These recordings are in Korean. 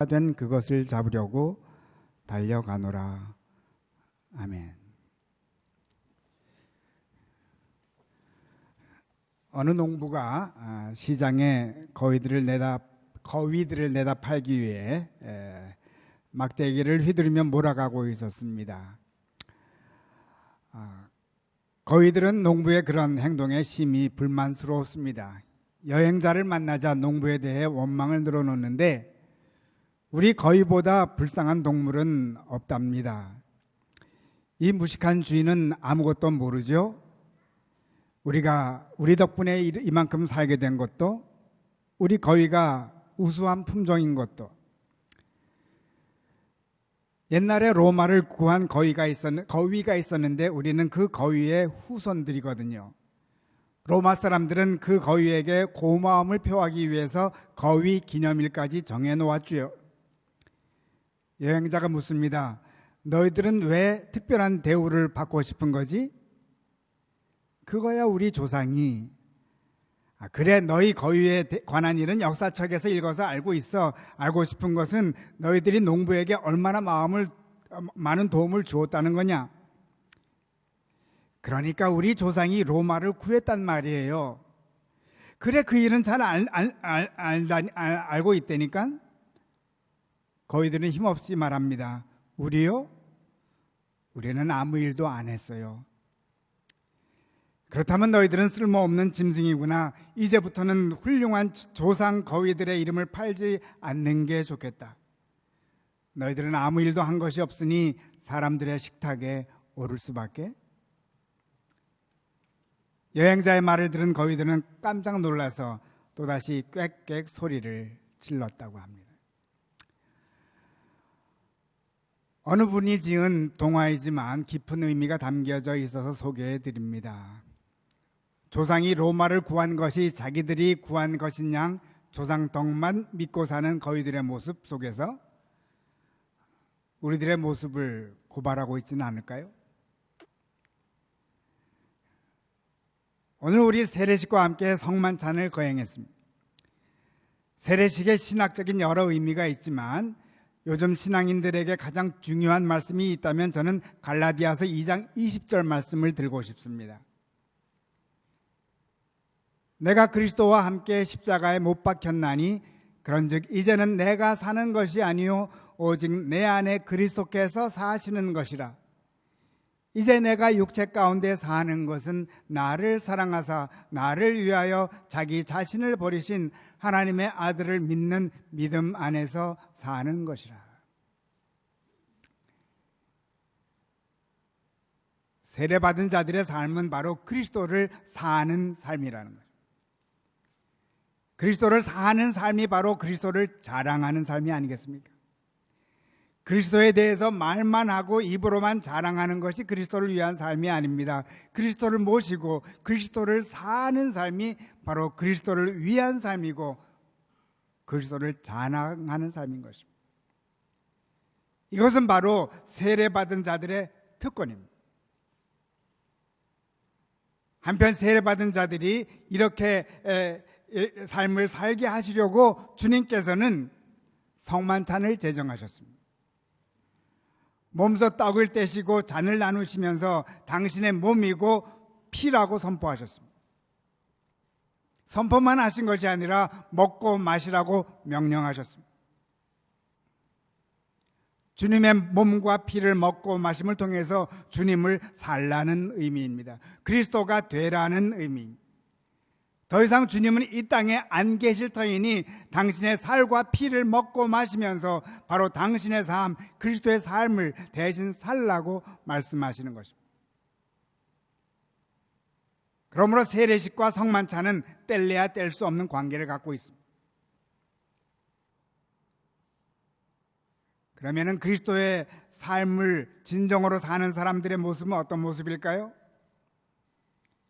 된 그것을 잡으려고 달려가노라. 아멘. 어느 농부가 시장에 거위들을 내다 팔기 위해 막대기를 휘두르며 몰아가고 있었습니다. 거위들은 농부의 그런 행동에 심히 불만스러웠습니다. 여행자를 만나자 농부에 대해 원망을 늘어놓는데 우리 거위보다 불쌍한 동물은 없답니다. 이 무식한 주인은 아무것도 모르죠. 우리 덕분에 이만큼 살게 된 것도, 우리 거위가 우수한 품종인 것도, 옛날에 로마를 구한 거위가 있었는데 우리는 그 거위의 후손들이거든요. 로마 사람들은 그 거위에게 고마움을 표하기 위해서 거위 기념일까지 정해놓았죠. 여행자가 묻습니다. 너희들은 왜 특별한 대우를 받고 싶은 거지? 그거야 우리 조상이. 그래, 너희 거위에 관한 일은 역사책에서 읽어서 알고 있어. 알고 싶은 것은 너희들이 농부에게 얼마나 많은 도움을 주었다는 거냐? 그러니까 우리 조상이 로마를 구했단 말이에요. 그래, 그 일은 잘 알고 있다니까. 거위들은 힘없이 말합니다. 우리요? 우리는 아무 일도 안 했어요. 그렇다면 너희들은 쓸모없는 짐승이구나. 이제부터는 훌륭한 조상 거위들의 이름을 팔지 않는 게 좋겠다. 너희들은 아무 일도 한 것이 없으니 사람들의 식탁에 오를 수밖에. 여행자의 말을 들은 거위들은 깜짝 놀라서 또다시 꽥꽥 소리를 질렀다고 합니다. 어느 분이 지은 동화이지만 깊은 의미가 담겨져 있어서 소개해 드립니다. 조상이 로마를 구한 것이 자기들이 구한 것인 양 조상 덕만 믿고 사는 거위들의 모습 속에서 우리들의 모습을 고발하고 있지는 않을까요? 오늘 우리 세례식과 함께 성만찬을 거행했습니다. 세례식의 신학적인 여러 의미가 있지만 요즘 신앙인들에게 가장 중요한 말씀이 있다면 저는 갈라디아서 2장 20절 말씀을 들고 싶습니다. 내가 그리스도와 함께 십자가에 못 박혔나니 그런즉 이제는 내가 사는 것이 아니요 오직 내 안에 그리스도께서 사시는 것이라. 이제 내가 육체 가운데 사는 것은 나를 사랑하사 나를 위하여 자기 자신을 버리신 하나님의 아들을 믿는 믿음 안에서 사는 것이라. 세례받은 자들의 삶은 바로 그리스도를 사는 삶이라는 거예요. 그리스도를 사는 삶이 바로 그리스도를 자랑하는 삶이 아니겠습니까? 그리스도에 대해서 말만 하고 입으로만 자랑하는 것이 그리스도를 위한 삶이 아닙니다. 그리스도를 모시고 그리스도를 사는 삶이 바로 그리스도를 위한 삶이고 그리스도를 자랑하는 삶인 것입니다. 이것은 바로 세례받은 자들의 특권입니다. 한편 세례받은 자들이 이렇게 삶을 살게 하시려고 주님께서는 성만찬을 제정하셨습니다. 몸소 떡을 떼시고 잔을 나누시면서 당신의 몸이고 피라고 선포하셨습니다. 선포만 하신 것이 아니라 먹고 마시라고 명령하셨습니다. 주님의 몸과 피를 먹고 마심을 통해서 주님을 살라는 의미입니다. 그리스도가 되라는 의미입니다. 더 이상 주님은 이 땅에 안 계실 터이니 당신의 살과 피를 먹고 마시면서 바로 당신의 삶, 그리스도의 삶을 대신 살라고 말씀하시는 것입니다. 그러므로 세례식과 성만찬은 뗄래야 뗄 수 없는 관계를 갖고 있습니다. 그러면은 그리스도의 삶을 진정으로 사는 사람들의 모습은 어떤 모습일까요?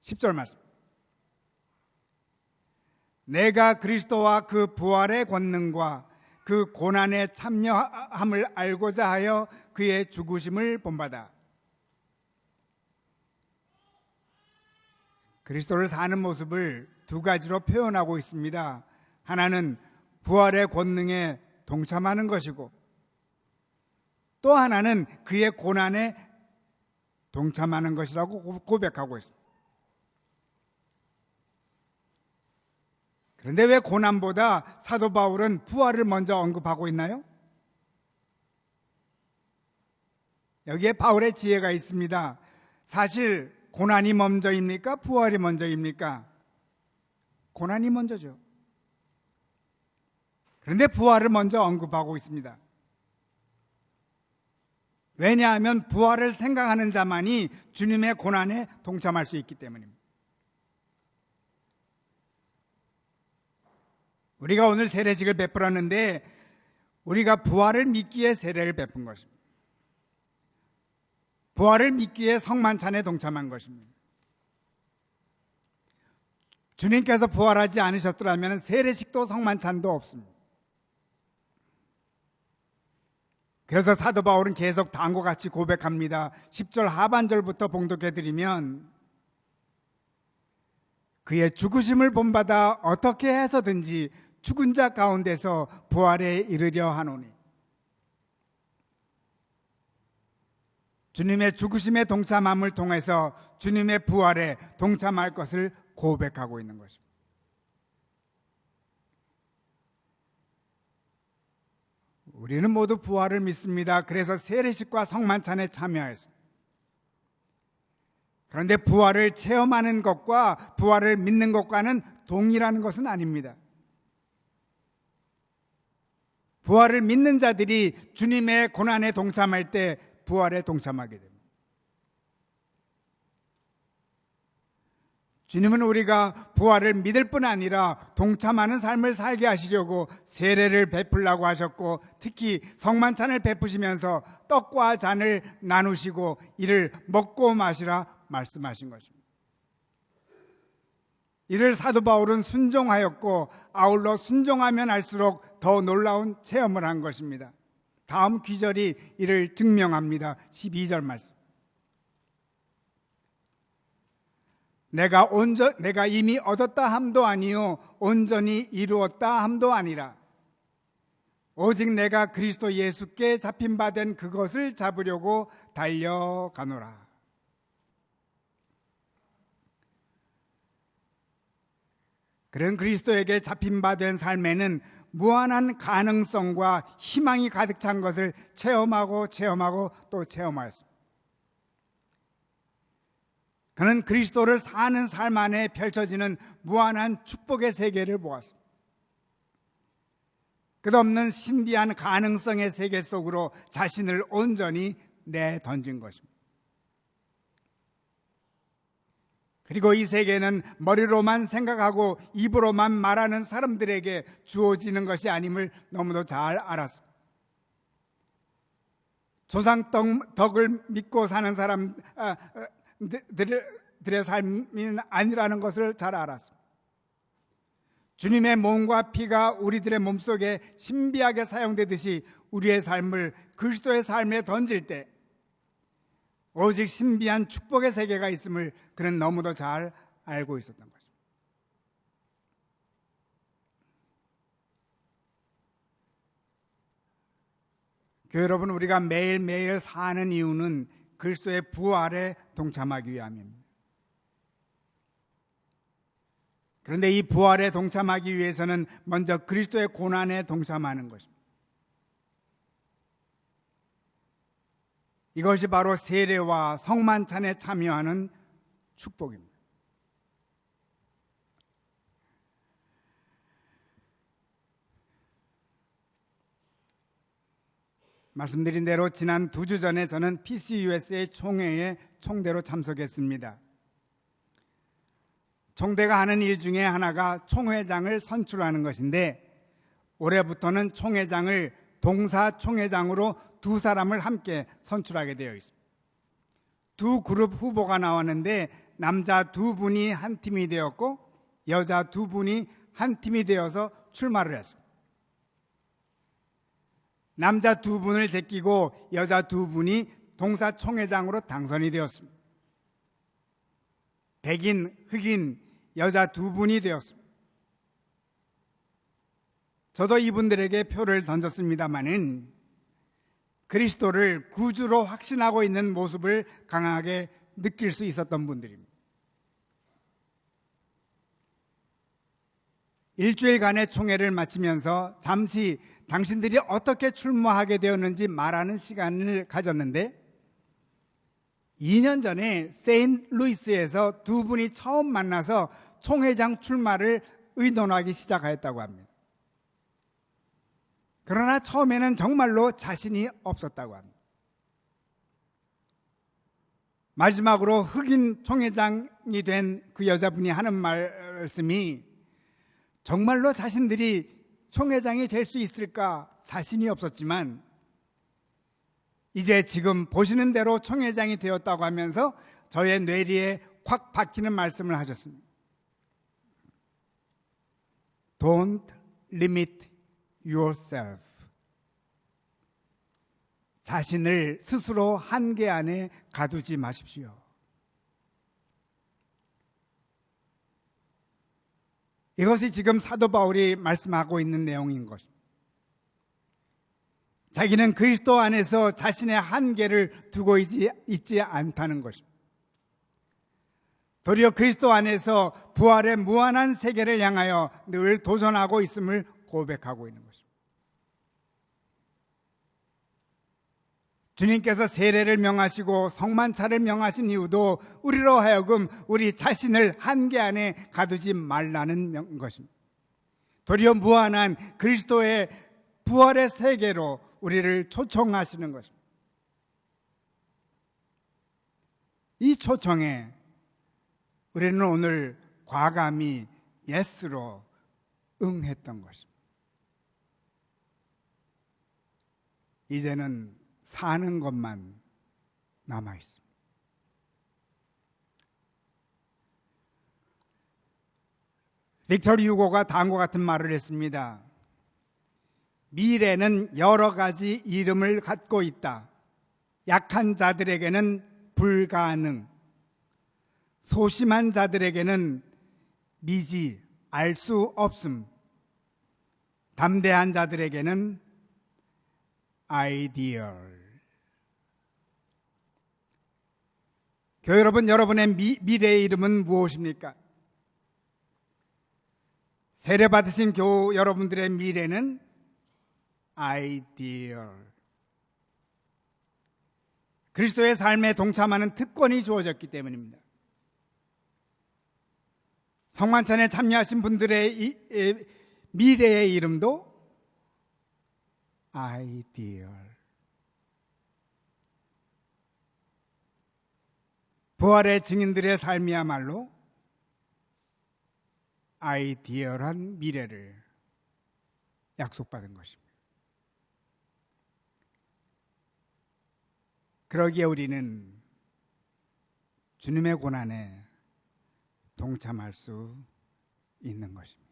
10절 말씀. 내가 그리스도와 그 부활의 권능과 그 고난에 참여함을 알고자 하여 그의 죽으심을 본받아. 그리스도를 사는 모습을 두 가지로 표현하고 있습니다. 하나는 부활의 권능에 동참하는 것이고, 또 하나는 그의 고난에 동참하는 것이라고 고백하고 있습니다. 그런데 왜 고난보다 사도 바울은 부활을 먼저 언급하고 있나요? 여기에 바울의 지혜가 있습니다. 사실 고난이 먼저입니까? 부활이 먼저입니까? 고난이 먼저죠. 그런데 부활을 먼저 언급하고 있습니다. 왜냐하면 부활을 생각하는 자만이 주님의 고난에 동참할 수 있기 때문입니다. 우리가 오늘 세례식을 베풀었는데 우리가 부활을 믿기에 세례를 베푼 것입니다. 부활을 믿기에 성만찬에 동참한 것입니다. 주님께서 부활하지 않으셨더라면 세례식도 성만찬도 없습니다. 그래서 사도 바울은 계속 다음과 같이 고백합니다. 10절 하반절부터 봉독해드리면, 그의 죽으심을 본받아 어떻게 해서든지 죽은 자 가운데서 부활에 이르려 하노니, 주님의 죽으심에 동참함을 통해서 주님의 부활에 동참할 것을 고백하고 있는 것입니다. 우리는 모두 부활을 믿습니다. 그래서 세례식과 성만찬에 참여했습니다. 그런데 부활을 체험하는 것과 부활을 믿는 것과는 동일한 것은 아닙니다. 부활을 믿는 자들이 주님의 고난에 동참할 때 부활에 동참하게 됩니다. 주님은 우리가 부활을 믿을 뿐 아니라 동참하는 삶을 살게 하시려고 세례를 베풀라고 하셨고, 특히 성만찬을 베푸시면서 떡과 잔을 나누시고 이를 먹고 마시라 말씀하신 것입니다. 이를 사도 바울은 순종하였고, 아울러 순종하면 할수록 더 놀라운 체험을 한 것입니다. 다음 귀절이 이를 증명합니다. 12절 말씀. 내가 이미 얻었다 함도 아니요 온전히 이루었다 함도 아니라 오직 내가 그리스도 예수께 잡힌 바 된 그것을 잡으려고 달려가노라. 그런 그리스도에게 잡힌 바 된 삶에는 무한한 가능성과 희망이 가득 찬 것을 체험하고 또 체험하였습니다. 그는 그리스도를 사는 삶 안에 펼쳐지는 무한한 축복의 세계를 보았습니다. 끝없는 신비한 가능성의 세계 속으로 자신을 온전히 내던진 것입니다. 그리고 이 세계는 머리로만 생각하고 입으로만 말하는 사람들에게 주어지는 것이 아님을 너무도 잘 알았습니다. 조상 덕을 믿고 사는 사람들의 삶이 아니라는 것을 잘 알았습니다. 주님의 몸과 피가 우리들의 몸속에 신비하게 사용되듯이 우리의 삶을 그리스도의 삶에 던질 때 오직 신비한 축복의 세계가 있음을 그는 너무도 잘 알고 있었던 것입니다. 교회 여러분, 우리가 매일매일 사는 이유는 그리스도의 부활에 동참하기 위함입니다. 그런데 이 부활에 동참하기 위해서는 먼저 그리스도의 고난에 동참하는 것입니다. 이것이 바로 세례와 성만찬에 참여하는 축복입니다. 말씀드린 대로 지난 2주 전에 저는 PCUSA 총회에 총대로 참석했습니다. 총대가 하는 일 중에 하나가 총회장을 선출하는 것인데, 올해부터는 총회장을 동사 총회장으로 2사람을 함께 선출하게 되어 있습니다. 2 그룹 후보가 나왔는데 남자 2분이 한 팀이 되었고 여자 2분이 한 팀이 되어서 출마를 했습니다. 남자 2분을 제끼고 여자 2분이 동사 총회장으로 당선이 되었습니다. 백인, 흑인, 여자 2분이 되었습니다. 저도 이분들에게 표를 던졌습니다마는 그리스도를 구주로 확신하고 있는 모습을 강하게 느낄 수 있었던 분들입니다. 일주일간의 총회를 마치면서 잠시 당신들이 어떻게 출마하게 되었는지 말하는 시간을 가졌는데 2년 전에 세인트루이스에서 두 분이 처음 만나서 총회장 출마를 의논하기 시작하였다고 합니다. 그러나 처음에는 정말로 자신이 없었다고 합니다. 마지막으로 흑인 총회장이 된 그 여자분이 하는 말씀이 정말로 자신들이 총회장이 될 수 있을까 자신이 없었지만 이제 지금 보시는 대로 총회장이 되었다고 하면서 저의 뇌리에 콱 박히는 말씀을 하셨습니다. Don't limit yourself. 자신을 스스로 한계 안에 가두지 마십시오. 이것이 지금 사도 바울이 말씀하고 있는 내용인 것입니다. 자기는 그리스도 안에서 자신의 한계를 두고 있지 않다는 것입니다. 도리어 그리스도 안에서 부활의 무한한 세계를 향하여 늘 도전하고 있음을 고백하고 있는 것입니다. 주님께서 세례를 명하시고 성만찬을 명하신 이유도 우리로 하여금 우리 자신을 한계 안에 가두지 말라는 것입니다. 도리어 무한한 그리스도의 부활의 세계로 우리를 초청하시는 것입니다. 이 초청에 우리는 오늘 과감히 예스로 응했던 것입니다. 이제는 사는 것만 남아 있습니다. 빅터 휴고가 다음과 같은 말을 했습니다. 미래는 여러 가지 이름을 갖고 있다. 약한 자들에게는 불가능, 소심한 자들에게는 미지, 알 수 없음, 담대한 자들에게는 아이디얼. 교회 여러분, 여러분의 미래의 이름은 무엇입니까? 세례 받으신 교우 여러분들의 미래는 아이디얼. 그리스도의 삶에 동참하는 특권이 주어졌기 때문입니다. 성만찬에 참여하신 분들의 미래의 이름도 아이디얼. 부활의 증인들의 삶이야말로 아이디얼한 미래를 약속받은 것입니다. 그러기에 우리는 주님의 고난에 동참할 수 있는 것입니다.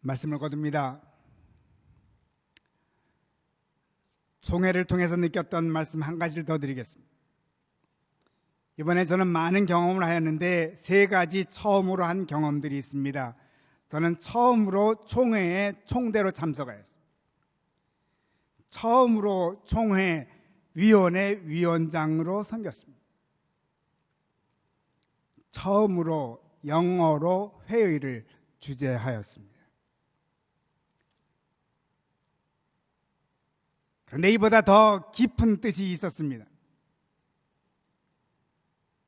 말씀을 거둡니다. 총회를 통해서 느꼈던 말씀 한 가지를 더 드리겠습니다. 이번에 저는 많은 경험을 하였는데 세 가지 처음으로 한 경험들이 있습니다. 저는 처음으로 총회에 총대로 참석하였습니다. 처음으로 총회 위원회 위원장으로 섬겼습니다. 처음으로 영어로 회의를 주재하였습니다. 그런데 이보다 더 깊은 뜻이 있었습니다.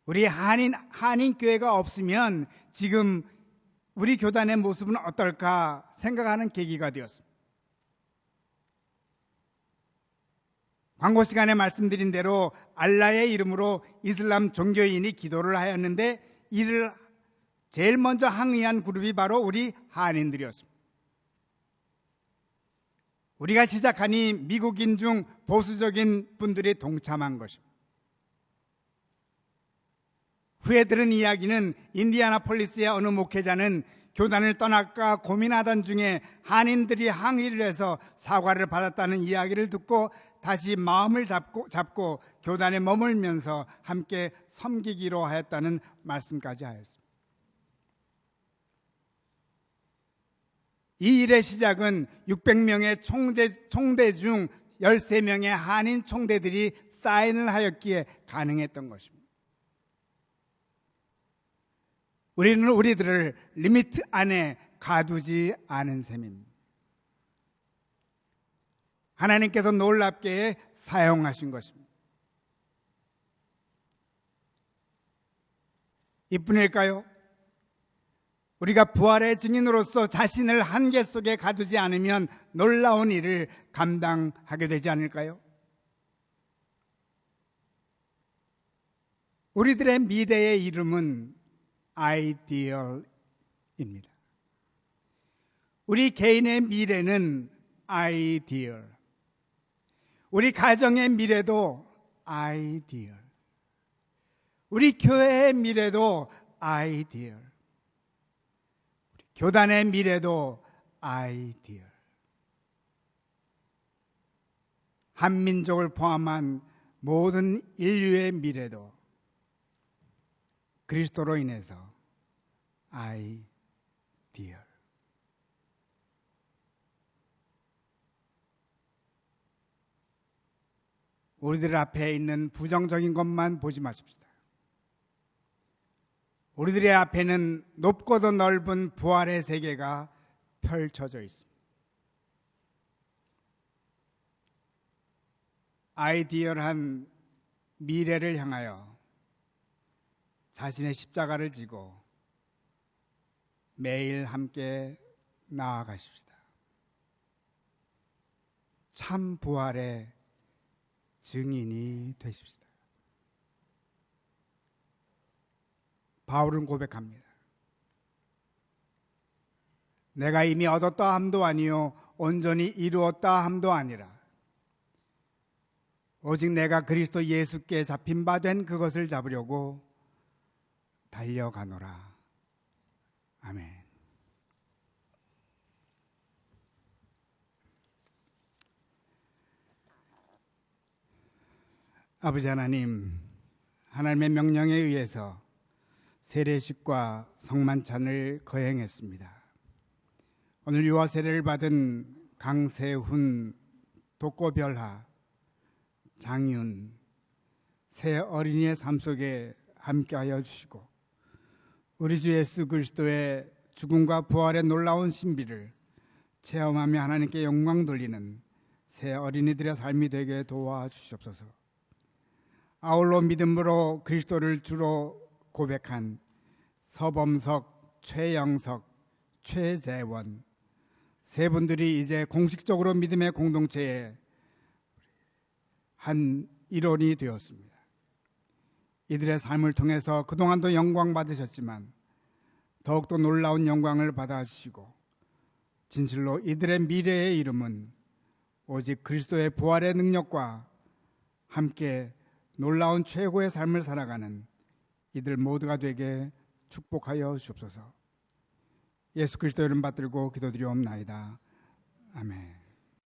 우리 한인교회가 없으면 지금 우리 교단의 모습은 어떨까 생각하는 계기가 되었습니다. 광고 시간에 말씀드린 대로 알라의 이름으로 이슬람 종교인이 기도를 하였는데 이를 제일 먼저 항의한 그룹이 바로 우리 한인들이었습니다. 우리가 시작하니 미국인 중 보수적인 분들이 동참한 것입니다. 후에 들은 이야기는 인디애나폴리스의 어느 목회자는 교단을 떠날까 고민하던 중에 한인들이 항의를 해서 사과를 받았다는 이야기를 듣고 다시 마음을 잡고 교단에 머물면서 함께 섬기기로 하였다는 말씀까지 하였습니다. 이 일의 시작은 600명의 총대 중 13명의 한인 총대들이 사인을 하였기에 가능했던 것입니다. 우리는 우리들을 리미트 안에 가두지 않은 셈입니다. 하나님께서 놀랍게 사용하신 것입니다. 이뿐일까요? 우리가 부활의 증인으로서 자신을 한계 속에 가두지 않으면 놀라운 일을 감당하게 되지 않을까요? 우리들의 미래의 이름은 아이디얼입니다. 우리 개인의 미래는 아이디얼, 우리 가정의 미래도 아이디얼, 우리 교회의 미래도 아이디얼, 우리 교단의 미래도 아이디얼, 한민족을 포함한 모든 인류의 미래도 그리스도로 인해서 아이디얼. 우리들 앞에 있는 부정적인 것만 보지 마십시다. 우리들의 앞에는 높고도 넓은 부활의 세계가 펼쳐져 있습니다. 아이디얼한 미래를 향하여 자신의 십자가를 지고 매일 함께 나아가십시다. 참 부활의 증인이 되십시다. 바울은 고백합니다. 내가 이미 얻었다 함도 아니요 온전히 이루었다 함도 아니라 오직 내가 그리스도 예수께 잡힌 바 된 그것을 잡으려고 달려가노라. 아멘. 아버지 하나님, 하나님의 명령에 의해서 세례식과 성만찬을 거행했습니다. 오늘 유아 세례를 받은 강세훈, 독고별하, 장윤, 새 어린이의 삶 속에 함께하여 주시고 우리 주 예수 그리스도의 죽음과 부활의 놀라운 신비를 체험하며 하나님께 영광 돌리는 새 어린이들의 삶이 되게 도와주시옵소서. 아울러 믿음으로 그리스도를 주로 고백한 서범석, 최영석, 최재원 세 분들이 이제 공식적으로 믿음의 공동체의 한 일원이 되었습니다. 이들의 삶을 통해서 그동안도 영광 받으셨지만 더욱더 놀라운 영광을 받아주시고 진실로 이들의 미래의 이름은 오직 그리스도의 부활의 능력과 함께 놀라운 최고의 삶을 살아가는 이들 모두가 되게 축복하여 주옵소서. 예수 그리스도 이름 받들고 기도드리옵나이다. 아멘.